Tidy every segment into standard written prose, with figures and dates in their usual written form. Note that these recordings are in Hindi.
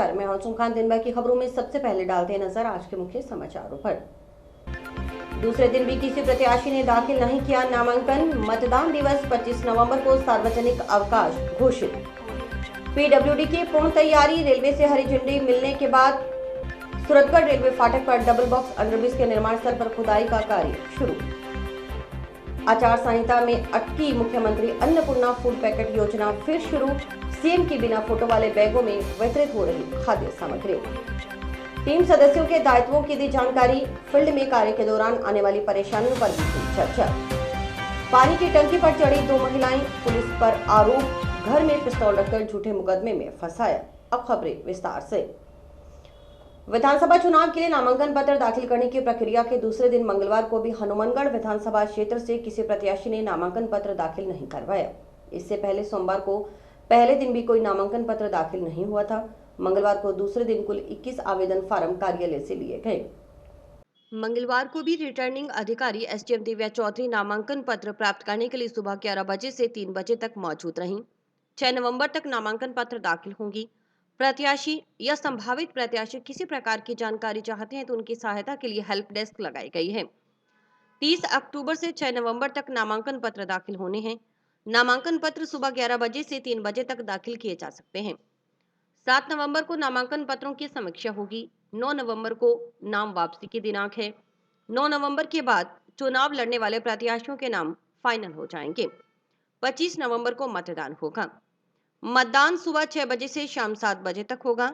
नमस्कार, मैं हूं खान। दिन भर की खबरों में सबसे पहले डालते हैं नजर आज के मुख्य समाचारों पर। दूसरे दिन भी किसी प्रत्याशी ने दाखिल नहीं किया नामांकन। मतदान दिवस 25 नवंबर को सार्वजनिक अवकाश घोषित। पीडब्ल्यूडी की पूर्ण तैयारी। रेलवे से हरी झंडी मिलने के बाद सूरतगढ़ रेलवे फाटक पर डबल बॉक्स अंडरब्रिज के निर्माण स्थल पर खुदाई का कार्य शुरू। आचार संहिता में अटकी मुख्यमंत्री अन्नपूर्णा फूड पैकेट योजना फिर शुरू। सीएम की बिना फोटो वाले बैगों में वितरित हो रही खाद्य सामग्री। टीम सदस्यों के दायित्वों की दी जानकारी। फील्ड में कार्य के दौरान आने वाली परेशानियों पर भी हुई चर्चा। पानी की टंकी पर चढ़ी 2 महिलाएं, पुलिस पर आरोप घर में पिस्तौल रखकर झूठे मुकदमे में फंसाया। अब खबरें विस्तार से। विधानसभा चुनाव के लिए नामांकन पत्र दाखिल करने की प्रक्रिया के दूसरे दिन मंगलवार को भी हनुमानगढ़ विधानसभा क्षेत्र से किसी प्रत्याशी ने नामांकन पत्र दाखिल नहीं करवाया। इससे पहले सोमवार को पहले दिन भी कोई नामांकन पत्र दाखिल नहीं हुआ था। मंगलवार को दूसरे दिन कुल 21 आवेदन फार्म कार्यालय से लिए गए। मंगलवार को भी रिटर्निंग अधिकारी एसडीएम दिव्या चौधरी नामांकन पत्र प्राप्त करने के लिए सुबह 11 बजे से 3 बजे तक मौजूद रहीं। 6 नवंबर तक नामांकन पत्र दाखिल होंगी। प्रत्याशी या संभावित प्रत्याशी किसी प्रकार की जानकारी चाहते हैं तो उनकी सहायता के लिए हेल्प डेस्क लगाई गई है। 30 अक्टूबर से 6 नवंबर तक नामांकन पत्र दाखिल होने हैं। नामांकन पत्र सुबह 11 बजे से 3 बजे तक दाखिल किए जा सकते हैं। 7 नवंबर को नामांकन पत्रों की समीक्षा होगी। 9 नवंबर को नाम वापसी की दिनांक है। 9 नवंबर के बाद चुनाव लड़ने वाले प्रत्याशियों के नाम फाइनल हो जाएंगे। 25 नवंबर को मतदान होगा। मतदान सुबह 6 बजे से शाम 7 बजे तक होगा।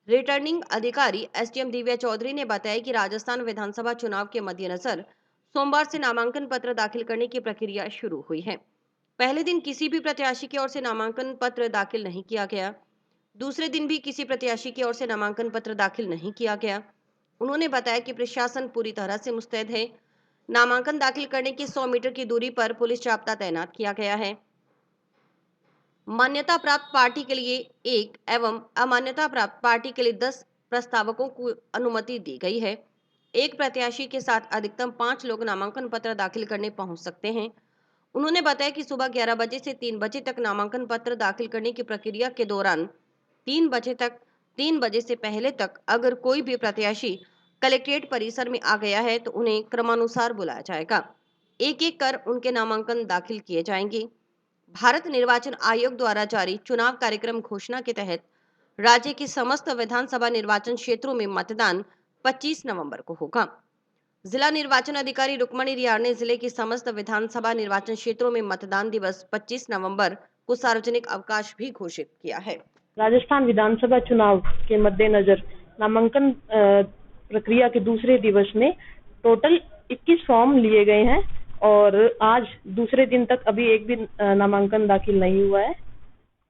रिटर्निंग अधिकारी एसडीएम दिव्या चौधरी ने बताया कि राजस्थान विधानसभा चुनाव के मद्देनजर सोमवार से नामांकन पत्र दाखिल करने की प्रक्रिया शुरू हुई है। पहले दिन किसी भी प्रत्याशी की ओर से नामांकन पत्र दाखिल नहीं किया गया। दूसरे दिन भी किसी प्रत्याशी की ओर से नामांकन पत्र दाखिल नहीं किया गया। उन्होंने बताया कि प्रशासन पूरी तरह से मुस्तैद है। नामांकन दाखिल करने की 100 मीटर की दूरी पर पुलिस जाब्ता तैनात किया गया है। मान्यता प्राप्त पार्टी के लिए 1 एवं अमान्यता प्राप्त पार्टी के लिए 10 प्रस्तावकों को अनुमति दी गई है। एक प्रत्याशी के साथ अधिकतम 5 लोग नामांकन पत्र दाखिल करने पहुंच सकते हैं। उन्होंने बताया कि सुबह 11 बजे से 3 बजे तक नामांकन पत्र दाखिल करने की प्रक्रिया के दौरान 3 बजे से पहले तक अगर कोई भी प्रत्याशी कलेक्ट्रेट परिसर में आ गया है तो उन्हें क्रमानुसार बुलाया जाएगा। एक एक कर उनके नामांकन दाखिल किए जाएंगे। भारत निर्वाचन आयोग द्वारा जारी चुनाव कार्यक्रम घोषणा के तहत राज्य की समस्त विधानसभा निर्वाचन क्षेत्रों में मतदान 25 नवंबर को होगा। जिला निर्वाचन अधिकारी रुक्मणी रियार ने जिले की समस्त विधानसभा निर्वाचन क्षेत्रों में मतदान दिवस 25 नवंबर को सार्वजनिक अवकाश भी घोषित किया है। राजस्थान विधानसभा चुनाव के मद्देनजर नामांकन प्रक्रिया के दूसरे दिवस में टोटल 21 फॉर्म लिए गए हैं और आज दूसरे दिन तक अभी एक भी नामांकन दाखिल नहीं हुआ है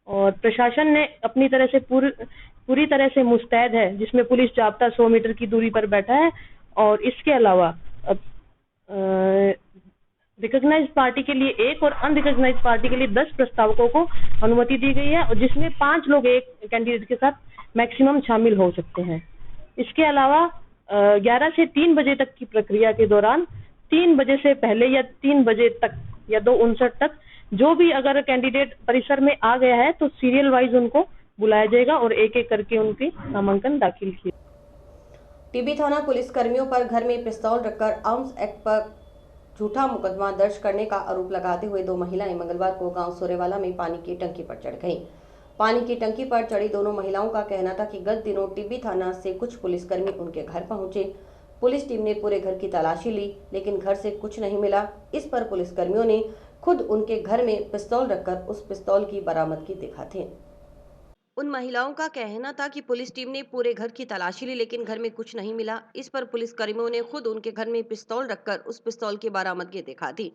और प्रशासन ने अपनी तरह से पूरी तरह से मुस्तैद है, जिसमें पुलिस जाब्ता 100 मीटर की दूरी पर बैठा है और इसके अलावा रिकॉग्नाइज्ड पार्टी के लिए 1 और अनरिकॉग्नाइज्ड पार्टी के लिए 10 प्रस्तावकों को अनुमति दी गई है और जिसमें 5 लोग एक कैंडिडेट के साथ मैक्सिमम शामिल हो सकते हैं। इसके अलावा 11 से 3 बजे तक की प्रक्रिया के दौरान 3 बजे से पहले या 3 बजे तक या 2:59 तक जो भी अगर कैंडिडेट परिसर में आ गया है तो सीरियल वाइज उनको बुलाया जाएगा और एक एक करके उनके नामांकन दाखिल किए। टीबी थाना पुलिस कर्मियों पर घर में पिस्तौल रखकर आर्म्स एक्ट पर झूठा मुकदमा दर्ज करने का आरोप लगाते हुए 2 महिलाएं मंगलवार को गांव सोरेवाला में पानी की टंकी पर चढ़ गईं। पानी की टंकी पर चढ़ी दोनों महिलाओं का कहना था कि गत दिनों टीबी थाना से कुछ पुलिसकर्मी उनके घर पहुंचे। पुलिस टीम ने पूरे घर की तलाशी ली लेकिन घर से कुछ नहीं मिला। इस पर पुलिसकर्मियों ने खुद उनके घर में पिस्तौल रखकर उस पिस्तौल की बरामदगी दिखाई। उन महिलाओं का कहना था कि पुलिस टीम ने पूरे घर की तलाशी ली लेकिन घर में कुछ नहीं मिला। इस पर पुलिसकर्मियों ने खुद उनके घर में पिस्तौल रखकर उस पिस्तौल की बरामदगी दिखा दी।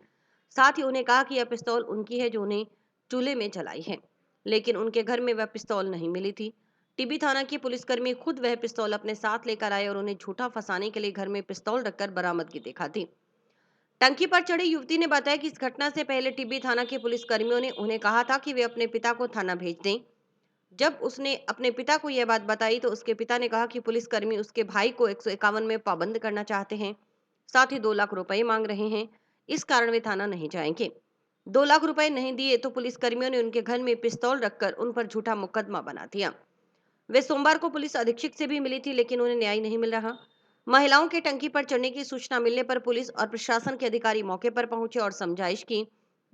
साथ ही उन्हें कहा कि यह पिस्तौल उनकी है जो उन्हें चूल्हे में जलाई है, लेकिन उनके घर में वह पिस्तौल नहीं मिली थी। टीबी थाना के पुलिसकर्मी खुद वह पिस्तौल अपने साथ लेकर आए और उन्हें झूठा फंसाने के लिए घर में पिस्तौल रखकर बरामदगी दिखा दी। टंकी पर चढ़ी युवती ने बताया कि इस घटना से पहले टीबी थाना के पुलिसकर्मियों ने उन्हें कहा था कि वे अपने पिता को थाना भेज दें। जब उसने अपने पिता को यह बात बताई तो उसके पिता ने कहा कि पुलिसकर्मी उसके भाई को 151 में पाबंद करना चाहते हैं, साथ ही 2 लाख रुपए मांग रहे हैं, इस कारण वे थाना नहीं जाएंगे। 2 लाख रुपए नहीं दिए तो पुलिसकर्मियों ने उनके घर में पिस्तौल रखकर उन पर झूठा मुकदमा बना दिया। वे सोमवार को पुलिस अधीक्षक से भी मिली थी, लेकिन उन्हें न्याय नहीं मिल रहा। महिलाओं के टंकी पर चढ़ने की सूचना मिलने पर पुलिस और प्रशासन के अधिकारी मौके पर पहुंचे और समझाइश की।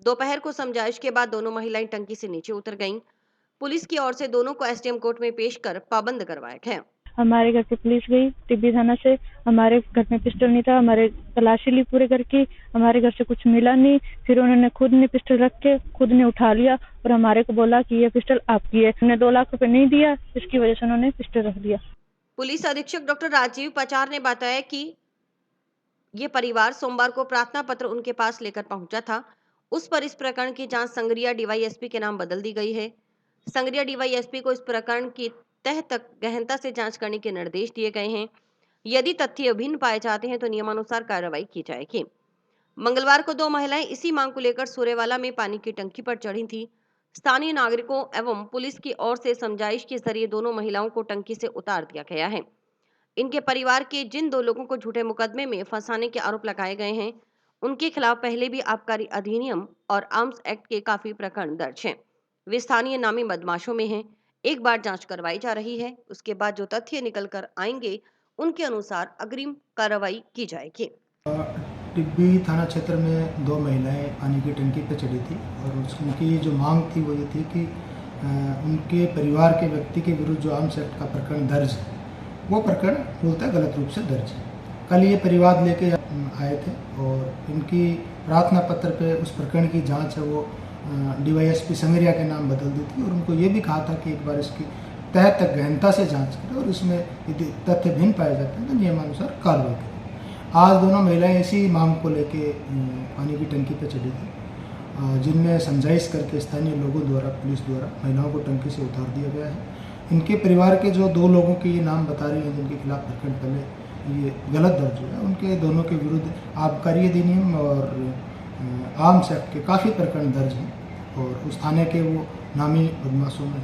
दोपहर को समझाइश के बाद दोनों महिलाएं टंकी से नीचे उतर गईं। पुलिस की ओर से दोनों को एसडीएम कोर्ट में पेश कर पाबंद करवाया गया। हमारे घर पे पुलिस गई टिब्बी थाना से। हमारे घर में पिस्टल नहीं था। हमारे तलाशी ली पूरे घर की। हमारे घर से कुछ मिला नहीं। फिर उन्होंने खुद ने पिस्टल रख के खुद ने उठा लिया और हमारे को बोला कि ये पिस्टल आपकी है। हमने 2 लाख रुपए नहीं दिया, इसकी वजह से उन्होंने पिस्टल रख दिया। पुलिस अधीक्षक डॉक्टर राजीव पचार ने बताया कि ये परिवार सोमवार को प्रार्थना पत्र उनके पास लेकर पहुंचा था। उस पर इस प्रकरण की जांच संगरिया डीवाईएसपी के नाम बदल दी गई है। संगरिया डीवाईएसपी को इस प्रकरण की तह तक गहनता से जांच करने के निर्देश दिए गए हैं। यदि तथ्य भिन्न पाए जाते हैं तो नियमानुसार कार्रवाई की जाएगी। मंगलवार को 2 महिलाएं इसी मांग को लेकर सूर्यवाला में पानी की टंकी पर चढ़ी थी। स्थानीय नागरिकों एवं पुलिस की ओर से समझाइश के जरिए दोनों महिलाओं को टंकी से उतार दिया गया है। इनके परिवार के जिन 2 लोगों को झूठे मुकदमे में फंसाने के आरोप लगाए गए हैं, उनके खिलाफ पहले भी आबकारी अधिनियम और आर्म्स एक्ट के काफी प्रकरण दर्ज हैं। वे स्थानीय नामी बदमाशों में हैं। एक बार जांच करवाई जा रही है, उसके बाद जो तथ्य निकल कर आएंगे उनके अनुसार अग्रिम कार्रवाई की जाएगी। टिब्बी थाना क्षेत्र में 2 महिलाएं पानी की टंकी पर चढ़ी थी और उनकी जो मांग थी वो ये थी कि उनके परिवार के व्यक्ति के विरुद्ध जो आर्म्स एक्ट का प्रकरण दर्ज है वो प्रकरण बोलता है गलत रूप से दर्ज है। कल ये परिवार लेके आए थे और इनकी प्रार्थना पत्र पे उस प्रकरण की जांच है वो डीवाईएसपी संगरिया के नाम बदल दी थी और उनको ये भी कहा था कि एक बार इसकी तह तक गहनता से जांच करें और इसमें यदि तथ्य भिन्न पाए जाते हैं तो नियमानुसार कार्रवाई करें। आज दोनों महिलाएं इसी मांग को लेके पानी की टंकी पर चढ़ी थी, जिनमें समझाइश करके स्थानीय लोगों द्वारा पुलिस द्वारा महिलाओं को टंकी से उतार दिया गया है। इनके परिवार के जो 2 लोगों के ये नाम बता रही हैं जिनके खिलाफ प्रकरण पहले ये गलत दर्ज हुआ है, उनके दोनों के विरुद्ध आबकारी अधिनियम और आर्म्स एक्ट के काफ़ी प्रकरण दर्ज हैं और उस थाने के वो नामी बदमाशों में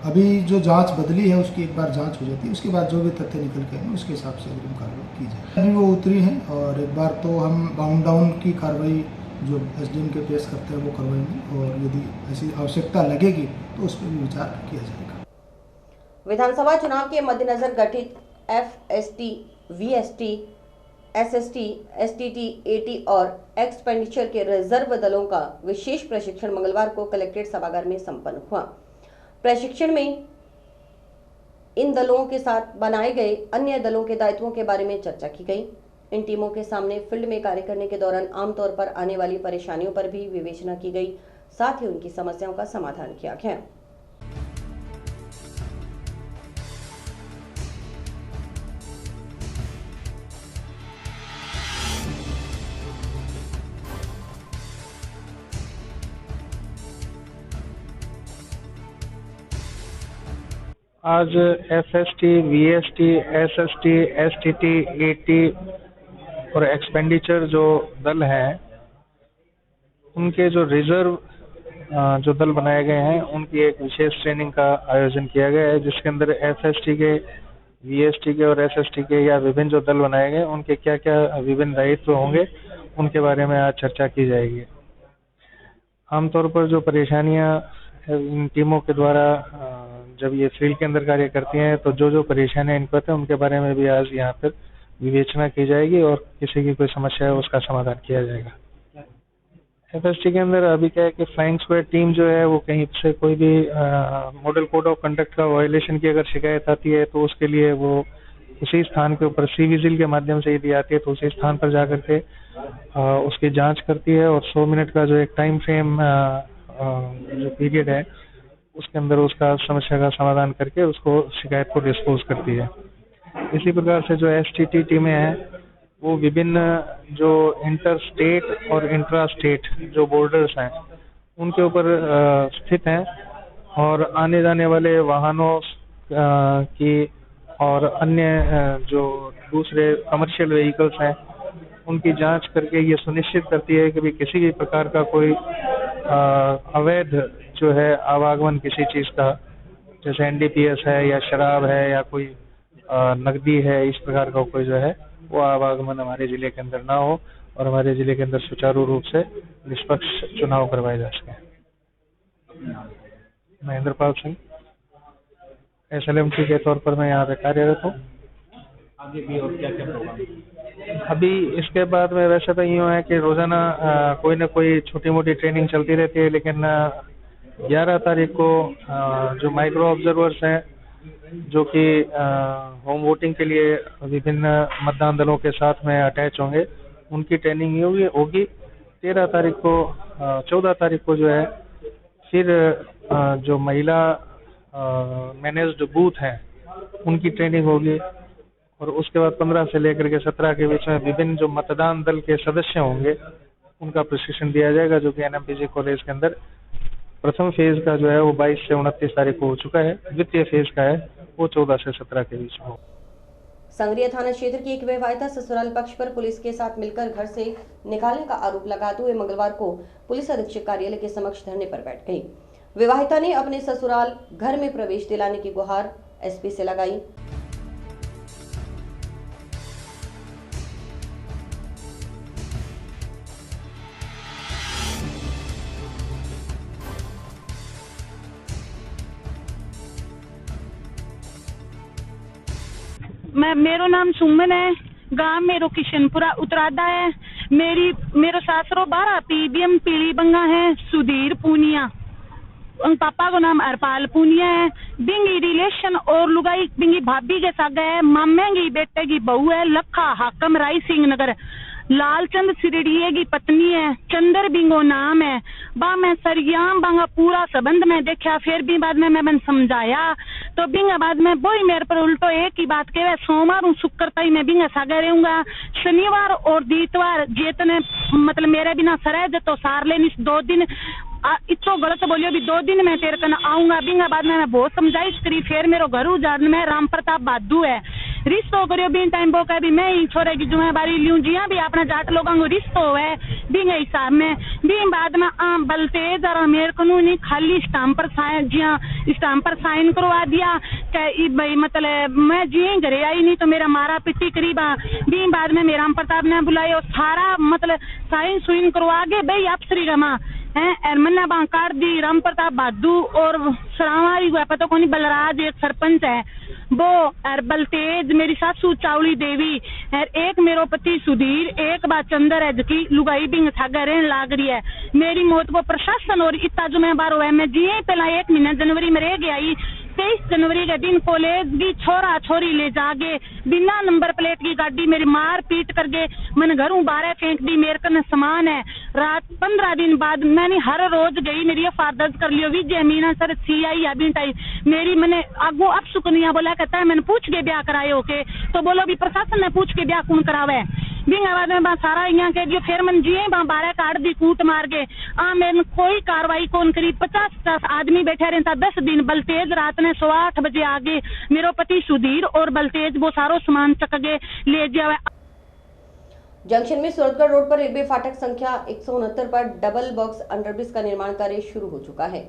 अभी जो जांच बदली है उसकी एक बार जांच हो जाती है, उसके बाद जो भी तथ्य निकल के आए उसके हिसाब से अग्रिम कार्रवाई की जाए। अभी वो उतरी हैं और एक बार तो हम बाउंड डाउन की कार्रवाई जो एसडीएम के पेश करते हैं वो करवाएंगे और यदि ऐसी आवश्यकता लगेगी तो उस पर भी विचार किया जाएगा। विधानसभा चुनाव के मद्देनजर गठित FST, VST, SST, STT, eighty और एक्सपेंडिचर के रिजर्व दलों का विशेष प्रशिक्षण मंगलवार को कलेक्ट्रेट सभागार में संपन्न हुआ। प्रशिक्षण में इन दलों के साथ बनाए गए अन्य दलों के दायित्वों के बारे में चर्चा की गई। इन टीमों के सामने फील्ड में कार्य करने के दौरान आमतौर पर आने वाली परेशानियों पर भी विवेचना की गई, साथ ही उनकी समस्याओं का समाधान किया गया। आज FST, VST, SST, STT, eighty और एक्सपेंडिचर जो दल हैं उनके जो रिजर्व जो दल बनाए गए हैं उनकी एक विशेष ट्रेनिंग का आयोजन किया गया है, जिसके अंदर एफएसटी के, वीएसटी के और एसएसटी के या विभिन्न जो दल बनाए गए उनके क्या क्या विभिन्न दायित्व होंगे उनके बारे में आज चर्चा की जाएगी। आमतौर पर जो परेशानियां इन टीमों के द्वारा जब ये फील्ड के अंदर कार्य करती हैं तो जो परेशानियां इनको होती हैं उनके बारे में भी आज यहाँ पर विवेचना की जाएगी और किसी की कोई समस्या है उसका समाधान किया जाएगा। एफएसटी के अंदर अभी क्या है कि फ्लाइंग स्क्वाड टीम जो है वो कहीं से कोई भी मॉडल कोड ऑफ कंडक्ट का वायलेशन की अगर शिकायत आती है तो उसके लिए वो उसी स्थान के ऊपर सी विजिल के माध्यम से यदि आती है तो उसी स्थान पर जा करके उसकी जांच करती है और 100 मिनट का जो एक टाइम फ्रेम जो पीरियड है उसके अंदर उसका समस्या का समाधान करके उसको शिकायत को डिस्पोज करती है। इसी प्रकार से जो एसटीटी टीमें हैं वो विभिन्न जो इंटर स्टेट और इंट्रा स्टेट जो बॉर्डर्स हैं उनके ऊपर स्थित हैं और आने जाने वाले वाहनों की और अन्य जो दूसरे कमर्शियल व्हीकल्स हैं उनकी जांच करके ये सुनिश्चित करती है कि भी किसी भी प्रकार का कोई अवैध जो है आवागमन किसी चीज़ का, जैसे एनडीपीएस है या शराब है या कोई नकदी है, इस प्रकार का कोई जो है वो आवागमन हमारे जिले के अंदर ना हो और हमारे जिले के अंदर सुचारू रूप से निष्पक्ष चुनाव करवाए जा सकें। महेंद्र पाल सिंह। SLMT के तौर पर मैं यहाँ पे कार्यरत हूँ। आगे भी और क्या क्या प्रोग्राम? अभी इसके बाद में वैसे तो यूँ है कि रोज़ाना कोई ना कोई छोटी मोटी ट्रेनिंग चलती रहती है, लेकिन 11 तारीख को जो माइक्रो ऑब्जर्वर्स हैं जो कि होम वोटिंग के लिए विभिन्न मतदान दलों के साथ में अटैच होंगे, उनकी ट्रेनिंग होगी। 13 तारीख को 14 तारीख को जो है फिर जो महिला मैनेज्ड बूथ हैं उनकी ट्रेनिंग होगी, और उसके बाद 15 से लेकर के 17 के बीच में विभिन्न जो मतदान दल के सदस्य होंगे उनका प्रशिक्षण दिया जाएगा, जो कि NMPG कॉलेज के अंदर प्रथम फेज का जो है वो 22 से 29 तारीख को हो चुका है। द्वितीय फेज का है वो 14 से 17 के बीच में हो। संग्रिया थाना क्षेत्र की एक विवाहिता ससुराल पक्ष पर पुलिस के साथ मिलकर घर से निकालने का आरोप लगाते हुए मंगलवार को पुलिस अधीक्षक कार्यालय के समक्ष धरने पर बैठ गई। विवाहिता ने अपने ससुराल घर में प्रवेश दिलाने की गुहार SP से लगाई। मेरो नाम सुमन है, गांव मेरो किशनपुरा उतरादा है। मेरो सासरो 12 PBM पीली बंगा है, सुधीर पूनिया। पापा को नाम अरपाल पूनिया है। बिंगी रिलेशन और लुगाई बिंगी भाभी के साथ है। मामे की बेटे की बहू है, लखा हाकम राय सिंह नगर। लालचंद सिरड़िए की पत्नी है, चंदर बिंगो नाम है। बा मैं सरियाम बांगा पूरा संबंध में देखा, फिर भी बाद में मैं समझाया तो बिंगा बाद में बोई मेरे पर उल्टो एक ही बात कहे, सोमवार और शुक्र तक मैं बिंगा सागे रहूंगा, शनिवार और दीतवार जेतने मतलब मेरे बिना सरेज तो सार लेनी 2 दिन इतो गलत बोलियो भी 2 दिन में तेरे कन आऊंगा। बिंगा बाद में मैं बहुत समझाइश करी, फिर मेरो घर उजाड़ में राम प्रताप बादू है रिश्तो करियो बिन टाइम बो भी मैं ही छोरे की जुम्मेवारी लियूं, जिया भी अपना जाट लोगों को रिश्तो है बिंगे हिसाब में। बिन बाद में बलतेज और मेरे कानूनी खाली स्टाम्प पर साइन जिया स्टाम्प पर साइन करवा दिया कि भाई मतलब मैं जिये घरे आई नहीं तो मेरा मारा पिट्टी करीबा। बिन बाद में मेरा राम प्रताप ने बुलाया, सारा मतलब साइन सुइन करवा के भाई अफसरी गमा है एरमन्ना बांकार दी राम प्रताप बादू और सरावारी हुआ पता को नहीं बलराज एक सरपंच है वो अरबल तेज, मेरी सासू चावली देवी और एक मेरो पति सुधीर, एक बात चंदर है जकी लुगाई बिंग थागा रहन लाग रही है। मेरी मौत को प्रशासन और इतना जुम्मेवार हुआ है। मैं जिये पहला 1 महीना जनवरी में रह गया। 23 जनवरी के दिन कॉलेज भी छोरा छोरी ले जागे बिना नंबर प्लेट की गाड़ी मेरी मार पीट करके मन घरों बाहर फेंक दी। मेरे कन सामान है। रात 15 दिन बाद मैंने हर रोज गई, मेरी एफआईआर दर्ज कर लियो विजय मीना सर CI अभी टाइम मेरी मैंने आगो अब सुकनिया बोला कहता है मैंने पूछ के ब्याह कराए होके, तो बोलो भी प्रशासन ने पूछ के ब्याह कौन करावे। बिंग आवाज में सारा यहाँ कह दियो, फिर मन जिये 12 काट दी कूट मार के मैंने कोई कार्रवाई कौन करी। 50 आदमी बैठे रहता। 10 दिन बलतेज रात ने 8:15 बजे आगे मेरो पति सुधीर और बलतेज वो सारो सामान चक के ले जावे। जंक्शन में सूरतगढ़ रोड पर रेलवे फाटक संख्या 169 पर डबल बॉक्स अंडरब्रिज का निर्माण कार्य शुरू हो चुका है।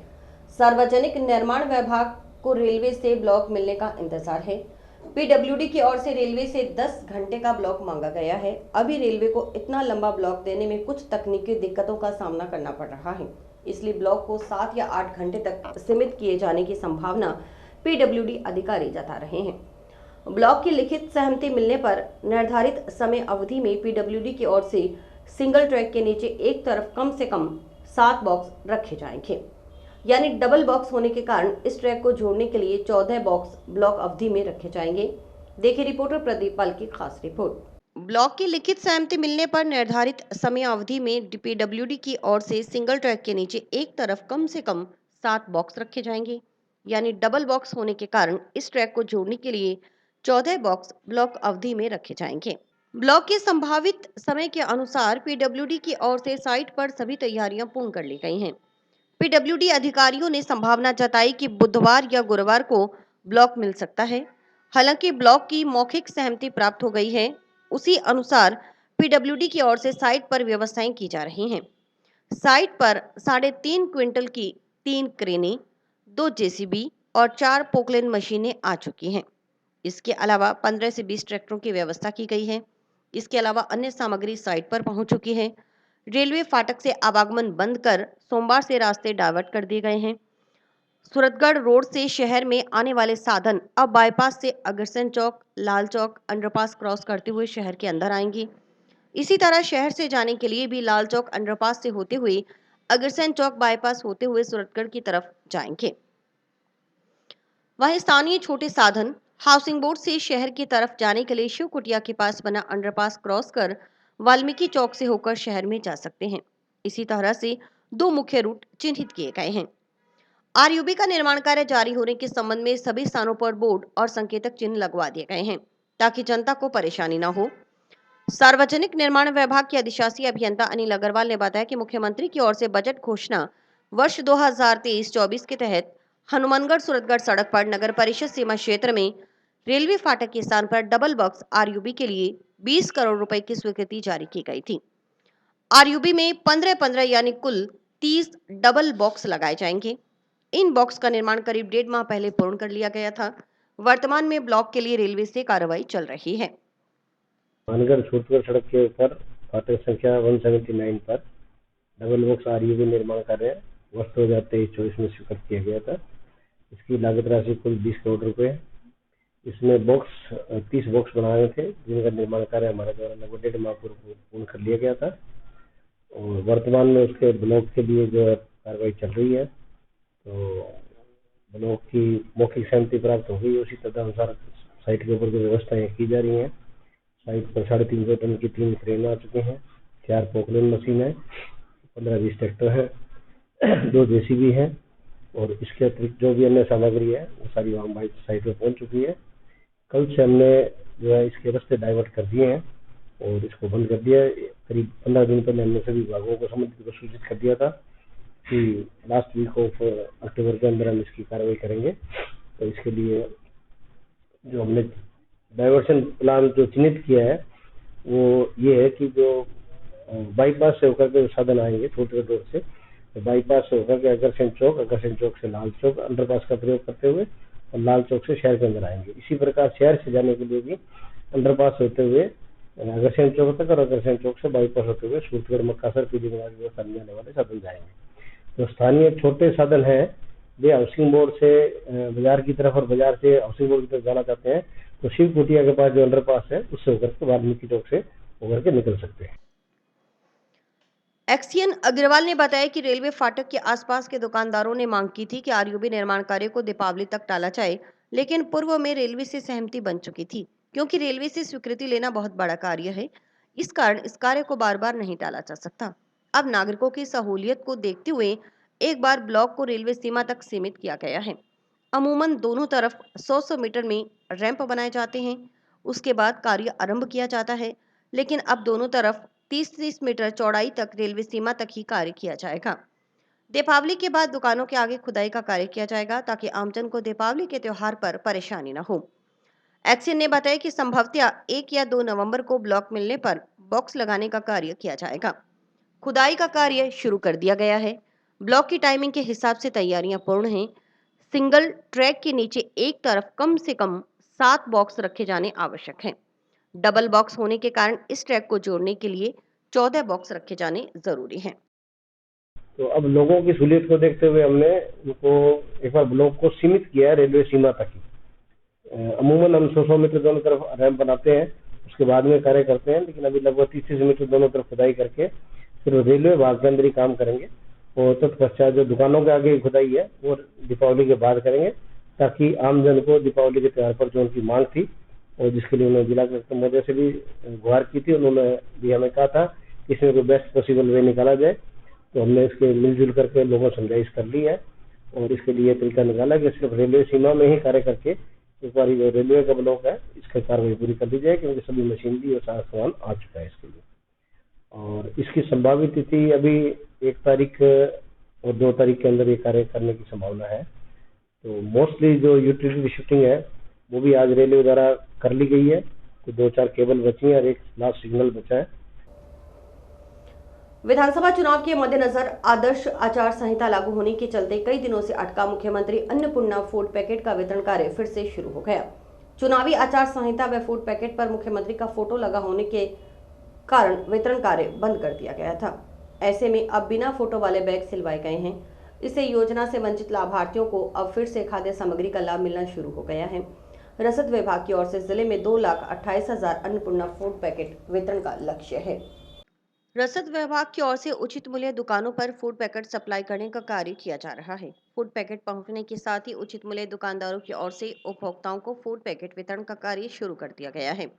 सार्वजनिक निर्माण विभाग को रेलवे से ब्लॉक मिलने का इंतजार है। PWD की ओर से रेलवे से 10 घंटे का ब्लॉक मांगा गया है। अभी रेलवे को इतना लंबा ब्लॉक देने में कुछ तकनीकी दिक्कतों का सामना करना पड़ रहा है, इसलिए ब्लॉक को 7 या 8 घंटे तक सीमित किए जाने की संभावना PWD अधिकारी जता रहे हैं। ब्लॉक की लिखित सहमति मिलने पर निर्धारित समय अवधि में PWD की ओर से सिंगल ट्रैक के नीचे एक तरफ कम से कम 7 बॉक्स रखे जाएंगे, यानी डबल बॉक्स होने के कारण इस ट्रैक को जोड़ने के लिए 14 बॉक्स ब्लॉक अवधि में रखे जाएंगे। देखिए रिपोर्टर प्रदीप पाल की खास रिपोर्ट। ब्लॉक की लिखित सहमति मिलने पर निर्धारित समय अवधि में PWD की ओर से सिंगल ट्रैक के नीचे एक तरफ कम से कम 7 बॉक्स रखे जाएंगे, यानी डबल बॉक्स होने के कारण इस ट्रैक को जोड़ने के लिए 14 बॉक्स ब्लॉक अवधि में रखे जाएंगे। ब्लॉक के संभावित समय के अनुसार PWD की ओर से साइट पर सभी तैयारियां पूर्ण कर ली गई हैं। PWD अधिकारियों ने संभावना जताई कि बुधवार या गुरुवार को ब्लॉक मिल सकता है। हालांकि ब्लॉक की मौखिक सहमति प्राप्त हो गई है, उसी अनुसार PWD की ओर से साइट पर व्यवस्थाएं की जा रही हैं। साइट पर 3.5 क्विंटल की 3 क्रेनें, 2 JCB और 4 पोकलेन मशीनें आ चुकी हैं। इसके अलावा 15 से 20 ट्रैक्टरों की व्यवस्था की गई है। इसके अलावा अन्य सामग्री साइट पर पहुंच चुकी है। रेलवे फाटक से आवागमन बंद कर सोमवार से रास्ते डाइवर्ट कर दिए गए हैं। सूरतगढ़ रोड से शहर में आने वाले साधन अब बाईपास से अग्रसेन चौक, लाल चौक, अंडरपास क्रॉस करते हुए शहर के अंदर आएंगे। इसी तरह शहर से जाने के लिए भी लाल चौक अंडरपास से होते हुए अग्रसेन चौक बाईपास होते हुए सूरतगढ़ की तरफ जाएंगे। वहीं स्थानीय छोटे साधन हाउसिंग बोर्ड से शहर की तरफ जाने के लिए शिव कुटिया के पास बना अंडरपास क्रॉस कर वाल्मीकि चौक से होकर शहर में जा सकते हैं। इसी तरह से 2 मुख्य रूट चिन्हित किए गए हैं। आरयूबी का निर्माण कार्य जारी होने के संबंध में सभी स्थानों पर बोर्ड और संकेतक चिन्ह लगवा दिए गए हैं ताकि जनता को परेशानी न हो। सार्वजनिक निर्माण विभाग के अधिशासी अभियंता अनिल अग्रवाल ने बताया कि मुख्यमंत्री की ओर से बजट घोषणा वर्ष 2023-24 के तहत हनुमानगढ़ सूरतगढ़ सड़क पर नगर परिषद सीमा क्षेत्र में रेलवे फाटक के स्थान पर डबल बॉक्स आरयूबी के लिए 20 करोड़ रुपए की स्वीकृति जारी की गई थी। आरयूबी में 15-15 यानी कुल 30 डबल बॉक्स लगाए जाएंगे। इन बॉक्स का निर्माण करीब 1.5 माह पहले पूर्ण कर लिया गया था। वर्तमान में ब्लॉक के लिए रेलवे से कार्रवाई चल रही है। हनुमानगढ़ सूरतगढ़ सड़क के ऊपर फाटक संख्या 179 पर डबल बॉक्स आरयूबी निर्माण कार्य वर्ष 2023-24 में स्वीकृत किया गया था। इसकी लागत राशि कुल 20 करोड़ रुपए है। इसमें बॉक्स 30 बॉक्स बनाए थे जिनका निर्माण कार्य हमारे द्वारा लगभग 1.5 माह पूर्ण कर लिया गया था और वर्तमान में उसके ब्लॉक के लिए जो है कार्रवाई चल रही है। तो ब्लॉक की मौखिक सहमति प्राप्त हो गई, उसी तदनुसार साइट के ऊपर जो व्यवस्थाएं की जा रही हैं। साइट पर 350 टन की 3 क्रेन आ चुके हैं, 4 पोकलेन मशीन है, 15-20 ट्रैक्टर है, 2 जेसीबी है और इसके अतिरिक्त जो भी अन्य सामग्री है वो सारी वहाँ बाइक साइट पर पहुंच चुकी है। कल से हमने जो है इसके रास्ते डाइवर्ट कर दिए हैं और इसको बंद कर दिया है। करीब 15 दिन पहले हमने सभी विभागों को संबंधित को सूचित कर दिया था कि लास्ट वीक ऑफ अक्टूबर के अंदर हम इसकी कार्रवाई करेंगे। तो इसके लिए जो हमने डाइवर्शन प्लान जो चिन्हित किया है वो ये है कि जो बाईपास से होकर के साधन आएंगे छोटे रोड से, तो बाईपास से होकर के अग्रसेन चौक से लाल चौक अंडरपास का प्रयोग करते हुए और लाल चौक से शहर के अंदर आएंगे। इसी प्रकार शहर से जाने के लिए भी अंडरपास होते हुए अग्रसेन चौक तक और अग्रसेन चौक से बाईपास होते हुए सूरतगढ़ मक्कासर पीली बंगाल करने जाने वाले साधन जाएंगे। जो स्थानीय छोटे साधन हैं वे हाउसिंग बोर्ड से बाजार की तरफ और बाजार से हाउसिंग बोर्ड की तरफ जाना चाहते हैं तो शिव कुटिया के पास जो अंडरपास है उससे होकर के वाल्मीकि चौक से होकर के निकल सकते हैं। एक्सीएन अग्रवाल ने बताया कि रेलवे फाटक के आसपास के दुकानदारों ने मांग की थी कि आरयूबी निर्माण कार्य को दीपावली तक टाला जाए, लेकिन पूर्व में रेलवे से सहमति बन चुकी थी। क्योंकि रेलवे से स्वीकृति लेना बहुत बड़ा कार्य है, इस कारण इस कार्य को बार बार नहीं टाला जा सकता। अब नागरिकों की सहूलियत को देखते हुए एक बार ब्लॉक को रेलवे सीमा तक सीमित किया गया है। अमूमन दोनों तरफ 100-100 मीटर में रैंप बनाए जाते हैं, उसके बाद कार्य आरंभ किया जाता है, लेकिन अब दोनों तरफ 30-30 मीटर चौड़ाई तक रेलवे सीमा तक ही कार्य किया जाएगा। दीपावली के बाद दुकानों के आगे खुदाई का कार्य किया जाएगा ताकि आमजन को दीपावली के त्योहार पर परेशानी न हो। एक्सीएन ने बताया कि संभवतः 1 या 2 नवंबर को ब्लॉक मिलने पर बॉक्स लगाने का कार्य किया जाएगा। खुदाई का कार्य शुरू कर दिया गया है। ब्लॉक की टाइमिंग के हिसाब से तैयारियां पूर्ण हैं। सिंगल ट्रैक के नीचे एक तरफ कम से कम 7 बॉक्स रखे जाने आवश्यक हैं। डबल बॉक्स होने के कारण इस ट्रैक को जोड़ने के लिए 14 बॉक्स रखे जाने जरूरी हैं। तो अब लोगों की सहूलियत को देखते हुए हमने उनको एक बार ब्लॉक को सीमित किया है रेलवे सीमा तक ही। अमूमन हम 100-100 मीटर दोनों तरफ रैंप बनाते हैं, उसके बाद में कार्य करते हैं, लेकिन अभी लगभग 30-30 मीटर दोनों तरफ खुदाई करके फिर रेलवे विभाग के अंदर ही काम करेंगे और तत्पश्चात जो दुकानों के आगे खुदाई है वो दीपावली के बाद करेंगे ताकि आमजन को दीपावली के त्यौहार पर जो उनकी मांग थी और जिसके लिए उन्होंने जिला कलेक्टर महोदय से भी गुहार की थी, उन्होंने भी हमें कहा था कि इसमें कोई बेस्ट पॉसिबल वे निकाला जाए। तो हमने इसके मिलजुल करके लोगों से समझाइश कर ली है और इसके लिए तरीका निकाला कि सिर्फ रेलवे सीमा में ही कार्य करके एक बार जो रेलवे का ब्लॉक है इसका कार्रवाई पूरी कर दी जाए, क्योंकि सभी मशीनरी और सारा सामान आ चुका है इसके लिए। और इसकी संभावित तिथि अभी 1 तारीख और 2 तारीख के अंदर ये कार्य करने की संभावना है। तो मोस्टली जो यूटिलिटी शिफ्टिंग है वो भी आज रेलवे द्वारा कर ली गई है। तो 2-4 केबल बची है और एक लास्ट सिग्नल बचा है। विधानसभा चुनाव के मद्देनजर आदर्श आचार संहिता लागू होने के चलते कई दिनों से अटका मुख्यमंत्री अन्नपूर्णा फूड पैकेट का वितरण कार्य फिर से शुरू हो गया। चुनावी आचार संहिता व फूड पैकेट पर मुख्यमंत्री का फोटो लगा होने के कारण वितरण कार्य बंद कर दिया गया था। ऐसे में अब बिना फोटो वाले बैग सिलवाए गए हैं। इससे योजना से वंचित लाभार्थियों को अब फिर से खाद्य सामग्री का लाभ मिलना शुरू हो गया है। रसद विभाग की ओर से जिले में 2,28,000 अन्नपूर्णा फूड पैकेट वितरण का लक्ष्य है। रसद विभाग की ओर से उचित मूल्य दुकानों पर फूड पैकेट सप्लाई करने का कार्य किया जा रहा है। फूड पैकेट पहुंचने के साथ ही उचित मूल्य दुकानदारों की ओर से उपभोक्ताओं को फूड पैकेट वितरण का कार्य शुरू कर दिया गया है।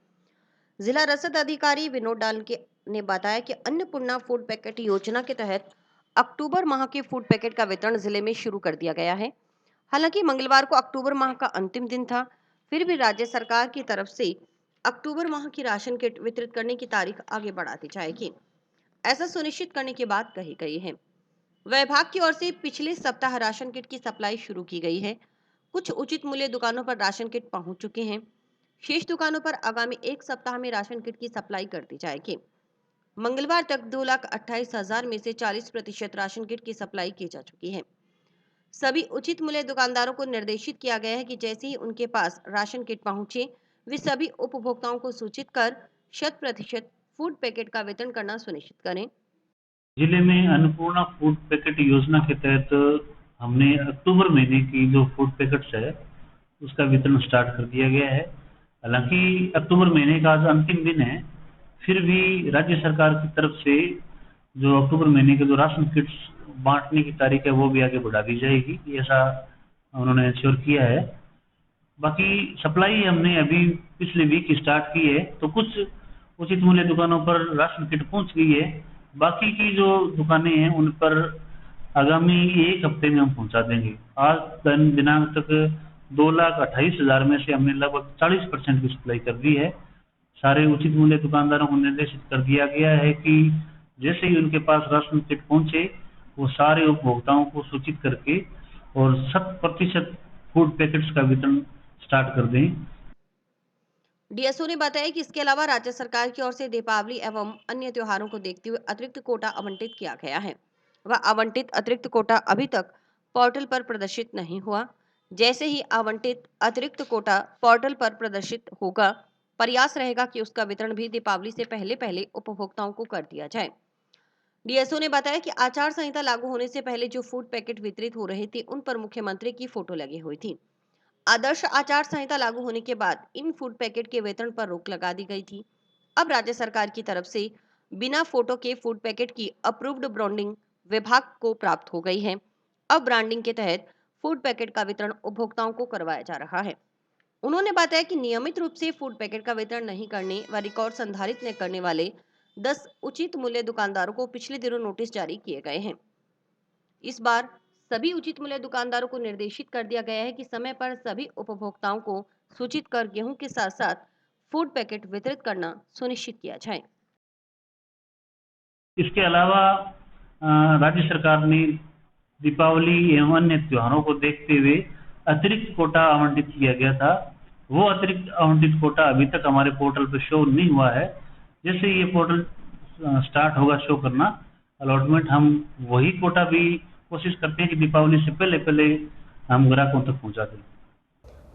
जिला रसद अधिकारी विनोद डाल ने बताया कि अन्नपूर्णा फूड पैकेट योजना के तहत अक्टूबर माह के फूड पैकेट का वितरण जिले में शुरू कर दिया गया है। हालांकि मंगलवार को अक्टूबर माह का अंतिम दिन था, फिर भी राज्य सरकार की तरफ से अक्टूबर माह की राशन किट वितरित करने की तारीख आगे बढ़ा दी जाएगी, ऐसा सुनिश्चित करने की बात कही गई है। विभाग की ओर से पिछले सप्ताह राशन किट की सप्लाई शुरू की गई है। कुछ उचित मूल्य दुकानों पर राशन किट पहुंच चुके हैं। शेष दुकानों पर आगामी एक सप्ताह में राशन किट की सप्लाई कर दी जाएगी। मंगलवार तक 2,28,000 में से 40% राशन किट की सप्लाई की जा चुकी है। सभी उचित मूल्य दुकानदारों को निर्देशित किया गया है कि जैसे ही उनके पास राशन किट पहुंचे, वे सभी उपभोक्ताओं को सूचित कर 100% फूड पैकेट का वितरण करना सुनिश्चित करें। जिले में अन्नपूर्णा फूड पैकेट योजना के तहत हमने अक्टूबर महीने की जो फूड पैकेट्स है उसका वितरण स्टार्ट कर दिया गया है। हालांकि अक्टूबर महीने का आज अंतिम दिन है, फिर भी राज्य सरकार की तरफ से जो अक्टूबर महीने के जो राशन किट्स बांटने की तारीख है वो भी आगे बढ़ा दी जाएगी, ऐसा उन्होंने इंश्योर किया है। बाकी सप्लाई हमने अभी पिछले वीक स्टार्ट की है, तो कुछ उचित मूल्य दुकानों पर राशन किट पहुंच गई है। बाकी की जो दुकानें हैं उन पर आगामी एक हफ्ते में हम पहुंचा देंगे। आज दिनांक तक 2,28,000 में से हमने लगभग 40% की सप्लाई कर दी है। सारे उचित मूल्य दुकानदारों को निर्देशित कर दिया गया है कि जैसे ही उनके पास राशन किट पहुंचे वो सारे उपभोक्ताओं को सूचित करके और 100% फूड पैकेट्स का वितरण स्टार्ट कर दें। डीएसओ ने बताया कि इसके अलावा राज्य सरकार की ओर से दीपावली एवं अन्य त्योहारों को देखते हुए अतिरिक्त कोटा आवंटित किया गया है। वह आवंटित अतिरिक्त कोटा अभी तक पोर्टल पर प्रदर्शित नहीं हुआ। जैसे ही आवंटित अतिरिक्त कोटा पोर्टल पर प्रदर्शित होगा, प्रयास रहेगा कि उसका वितरण भी दीपावली से पहले उपभोक्ताओं को कर दिया जाए। डीएसओ ने बताया कि आचार संहिता लागू होने से पहले जो फूड पैकेट वितरित हो रहे थे उन पर मुख्यमंत्री की फोटो लगी हुई थी। आदर्श आचार संहिता लागू होने के बाद इन फूड पैकेट के वितरण पर रोक लगा दी गई थी। अब राज्य सरकार की तरफ से बिना फोटो के फूड पैकेट की अप्रूव्ड ब्रांडिंग विभाग को प्राप्त हो गई है। अब ब्रांडिंग के तहत फूड पैकेट का वितरण उपभोक्ताओं को करवाया जा रहा है। उन्होंने बताया कि नियमित रूप से फूड पैकेट का वितरण नहीं करने व रिकॉर्ड संधारित न करने वाले 10 उचित मूल्य दुकानदारों को पिछले दिनों नोटिस जारी किए गए हैं। इस बार सभी उचित मूल्य दुकानदारों को निर्देशित कर दिया गया है कि समय पर सभी उपभोक्ताओं को सूचित कर गेहूं के साथ साथ फूड पैकेट वितरित करना सुनिश्चित किया जाए। इसके अलावा राज्य सरकार ने दीपावली एवं अन्य त्योहारों को देखते हुए अतिरिक्त कोटा आवंटित किया गया था। वो अतिरिक्त आवंटित कोटा अभी तक हमारे पोर्टल पर शो नहीं हुआ है। जैसे ये पोर्टल स्टार्ट होगा शो करना अलॉटमेंट, हम वही कोटा भी कोशिश करते हैं कि दीपावली से पहले हम ग्राहकों तक पहुंचा दें।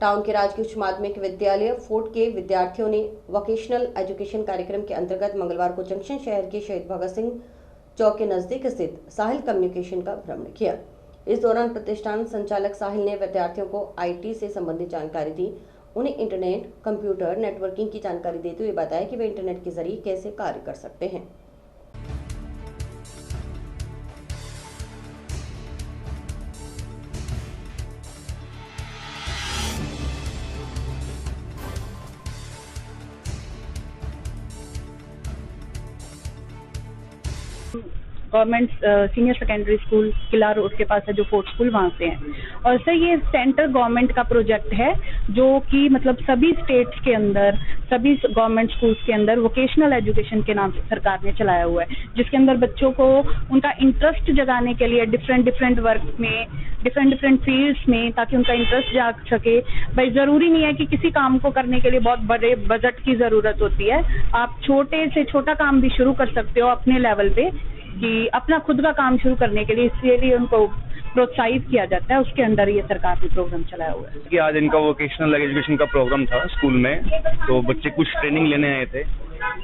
टाउन के राजकीय उच्च माध्यमिक विद्यालय फोर्ट के विद्यार्थियों ने वोकेशनल एजुकेशन कार्यक्रम के अंतर्गत मंगलवार को जंक्शन शहर के शहीद भगत सिंह चौक के नजदीक स्थित साहिल कम्युनिकेशन का भ्रमण किया। इस दौरान प्रतिष्ठान संचालक साहिल ने विद्यार्थियों को आईटी से संबंधित जानकारी दी। उन्हें इंटरनेट, कंप्यूटर, नेटवर्किंग की जानकारी देते हुए बताया कि वे इंटरनेट के जरिए कैसे कार्य कर सकते हैं। गवर्नमेंट सीनियर सेकेंडरी स्कूल किला रोड के पास है जो फोर्ट स्कूल, वहाँ से हैं। और सर ये सेंट्रल गवर्नमेंट का प्रोजेक्ट है जो कि मतलब सभी स्टेट्स के अंदर सभी गवर्नमेंट स्कूल्स के अंदर वोकेशनल एजुकेशन के नाम से सरकार ने चलाया हुआ है, जिसके अंदर बच्चों को उनका इंटरेस्ट जगाने के लिए डिफरेंट वर्क में डिफरेंट फील्ड्स में, ताकि उनका इंटरेस्ट जाग सके। भाई ज़रूरी नहीं है कि किसी काम को करने के लिए बहुत बड़े बजट की ज़रूरत होती है। आप छोटे से छोटा काम भी शुरू कर सकते हो अपने लेवल पे, कि अपना खुद का काम शुरू करने के लिए, इसलिए उनको प्रोत्साहित किया जाता है। उसके अंदर ये सरकार ने प्रोग्राम चलाया हुआ है कि आज इनका वोकेशनल एजुकेशन का प्रोग्राम था स्कूल में, तो बच्चे कुछ ट्रेनिंग लेने आए थे।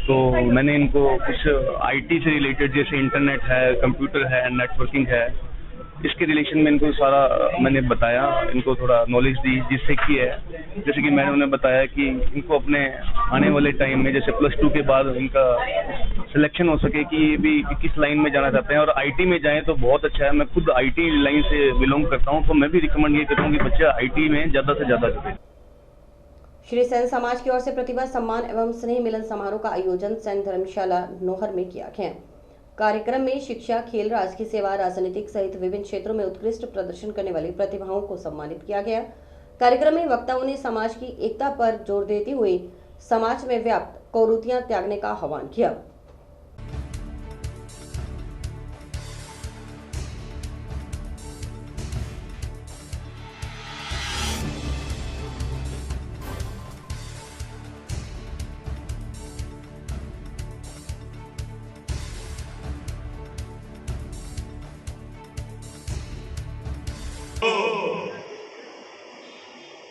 तो मैंने इनको कुछ आईटी से रिलेटेड जैसे इंटरनेट है, कंप्यूटर है, नेटवर्किंग है, इसके रिलेशन में इनको सारा मैंने बताया, इनको थोड़ा नॉलेज दी, जिससे कि है जैसे कि मैंने उन्हें बताया कि इनको अपने आने वाले टाइम में जैसे +2 के बाद इनका सिलेक्शन हो सके कि ये भी किस लाइन में जाना चाहते हैं, और आईटी में जाएं तो बहुत अच्छा है। मैं खुद आईटी लाइन से बिलोंग करता हूं, तो मैं भी रिकमेंड ये करता हूं कि बच्चे आईटी में ज़्यादा से ज़्यादा करें। श्री सेन समाज की ओर से प्रतिभा सम्मान एवं स्नेह मिलन समारोह का आयोजन सेन धर्मशाला नोहर में किया गया। कार्यक्रम में शिक्षा, खेल, राजकीय सेवा, राजनीतिक सहित विभिन्न क्षेत्रों में उत्कृष्ट प्रदर्शन करने वाली प्रतिभाओं को सम्मानित किया गया। कार्यक्रम में वक्ताओं ने समाज की एकता पर जोर देते हुए समाज में व्याप्त कुरीतियां त्यागने का आह्वान किया।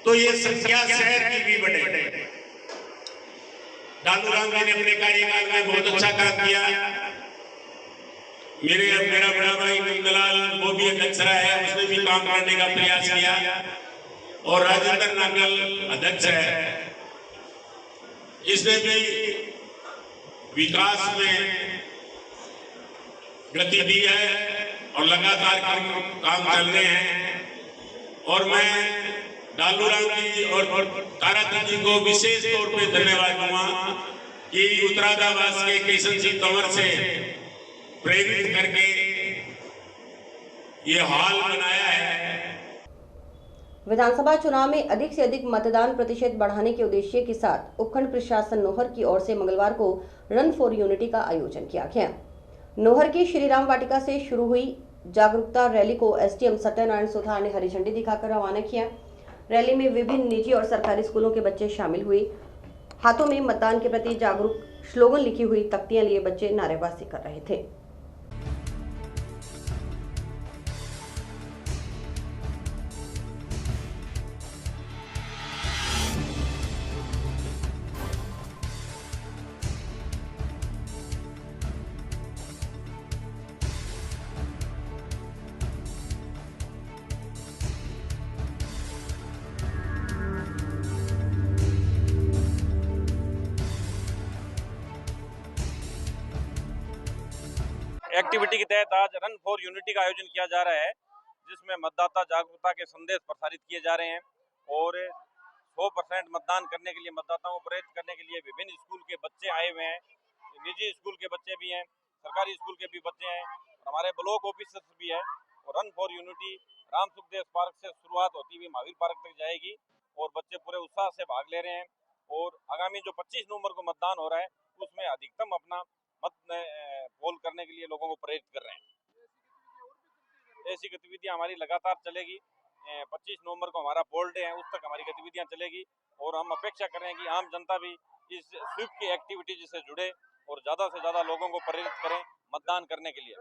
तो ये संख्या शहर की भी बढ़े। डालूराम जी ने अपने कार्यकाल में बहुत अच्छा काम किया। मेरा बड़ा भाई नंदलाल वो भी अध्यक्ष रहा है, उसने भी काम करने का प्रयास किया, और राजेंद्र नांगल अध्यक्ष है, इसने भी विकास में गति दी है और लगातार काम चल रहे हैं। और मैं डालूराम जी और ताराचंद जी को विशेष तौर पे धन्यवाद दूंगा कि उत्तरादावास के किशन सिंह तंवर से प्रेरित करके ये हाल बनाया है। विधानसभा चुनाव में अधिक से अधिक मतदान प्रतिशत बढ़ाने के उद्देश्य के साथ उपखंड प्रशासन नोहर की ओर से मंगलवार को रन फॉर यूनिटी का आयोजन किया गया। नोहर की श्रीराम वाटिका से शुरू हुई जागरूकता रैली को एसडीएम सत्यनारायण सुथार ने हरी झंडी दिखाकर रवाना किया। रैली में विभिन्न निजी और सरकारी स्कूलों के बच्चे शामिल हुए। हाथों में मतदान के प्रति जागरूक स्लोगन लिखी हुई तख्तियां लिए बच्चे नारेबाजी कर रहे थे। एक्टिविटी के तहत आज रन फॉर यूनिटी का आयोजन किया जा रहा है, जिसमें मतदाता जागरूकता के संदेश प्रसारित किए जा रहे हैं और 100% मतदान करने के लिए, मतदाताओं को प्रेरित करने के लिए विभिन्न स्कूल के बच्चे आए हुए हैं। निजी स्कूल के बच्चे भी हैं, सरकारी स्कूल के भी बच्चे हैं, हमारे ब्लॉक ऑफिसर्स भी है। और run for unity Ram Sukhdev park से शुरुआत होती हुई महावीर पार्क तक जाएगी और बच्चे पूरे उत्साह से भाग ले रहे हैं। और आगामी जो 25 नवंबर को मतदान हो रहा है, उसमें अधिकतम अपना मत पोल करने के लिए लोगों को प्रेरित कर रहे हैं। ऐसी गतिविधियां हमारी लगातार चलेगी। 25 नवंबर को हमारा पोल डे है, उस तक हमारी गतिविधियां चलेगी और हम अपेक्षा कर रहे हैं कि आम जनता भी इस स्वीप की एक्टिविटी से जुड़े और ज़्यादा से ज़्यादा लोगों को प्रेरित करें मतदान करने के लिए।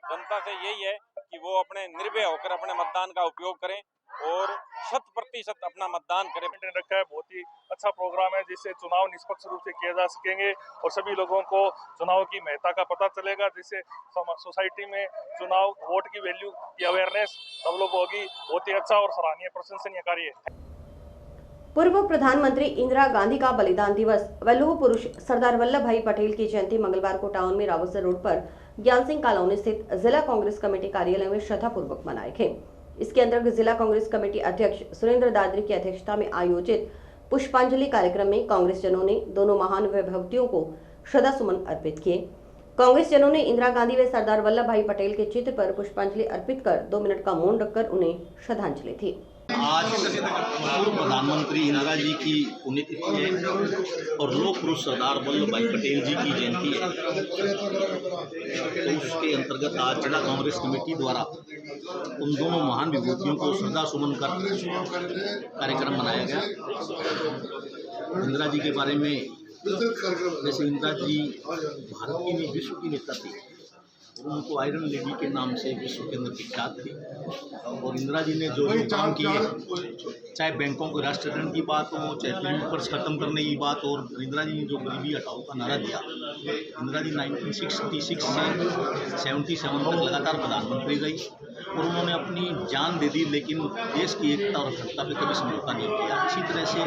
जनता से यही है कि वो अपने निर्भय होकर अपने मतदान का उपयोग करें और 100% अपना मतदान करें। रखा है, बहुत ही अच्छा प्रोग्राम है, जिससे चुनाव निष्पक्ष रूप से किए जा सकेंगे और सभी लोगों को चुनाव की महत्ता का पता चलेगा, जिससे सोसाइटी में चुनाव वोट की वैल्यू की अवेयरनेस डेवलप होगी। बहुत ही अच्छा और सराहनीय प्रशंसनीय कार्य है। पूर्व प्रधानमंत्री इंदिरा गांधी का बलिदान दिवस व लौह पुरुष सरदार वल्लभ भाई पटेल की जयंती मंगलवार को टाउन में रावतसर रोड पर ज्ञान सिंह कॉलोनी स्थित जिला कांग्रेस कमेटी कार्यालय में श्रद्धापूर्वक मनाए गए। इसके अंतर्गत जिला कांग्रेस कमेटी अध्यक्ष सुरेंद्र दादरी की अध्यक्षता में आयोजित पुष्पांजलि कार्यक्रम में कांग्रेस जनों ने दोनों महान विभूतियों को श्रद्धा सुमन अर्पित किए। कांग्रेस जनों ने इंदिरा गांधी व सरदार वल्लभ भाई पटेल के चित्र पर पुष्पांजलि अर्पित कर 2 मिनट का मौन रखकर उन्हें श्रद्धांजलि दी। आज पूर्व प्रधानमंत्री इंदिरा जी की पुण्यतिथि है और लौह पुरुष सरदार वल्लभ भाई पटेल जी की जयंती है, तो उसके अंतर्गत आज जिला कांग्रेस कमेटी द्वारा उन दोनों महान विभूतियों को श्रद्धा सुमन कर कार्यक्रम मनाया गया। इंदिरा जी के बारे में, जैसे इंदिरा जी भारत की नहीं विश्व की नेता थी और उनको आयरन लेडी के नाम से विश्व के अंदर विख्यात थी। और इंदिरा जी ने जो जो काम किए, चाहे बैंकों के राष्ट्रीयकरण की बात हो, चाहे प्रीमियम खत्म करने की बात हो, और इंदिरा जी ने जो गरीबी हटाओ का नारा दिया, इंदिरा जी 1966 से 77 तक लगातार प्रधानमंत्री रही और उन्होंने अपनी जान दे दी, लेकिन देश की एकता और अखंडता पे कभी समझौता नहीं किया। इसी तरह से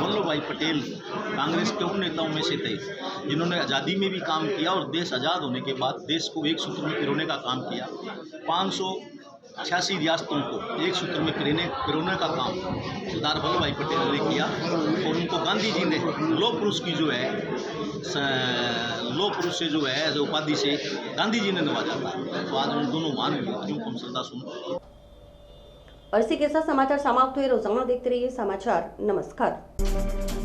वल्लभ भाई पटेल कांग्रेस के उन नेताओं में से थे जिन्होंने आज़ादी में भी काम किया और देश आज़ाद होने के बाद देश को एक सूत्र में पिरोने का काम किया। 586 रियासतों को एक सूत्र में पिरोने का काम सरदार वल्लभ भाई पटेल ने किया और उनको गांधी जी ने लौह पुरुष की जो है लौह पुरुष से जो है जो उपाधि से गांधी जी ने नवाजा था। तो आज उन दोनों महान व्यक्तियों को हम श्रद्धा सुमन। और इसी के साथ समाचार समाप्त हुए। रोजाना देखते रहिए समाचार। नमस्कार।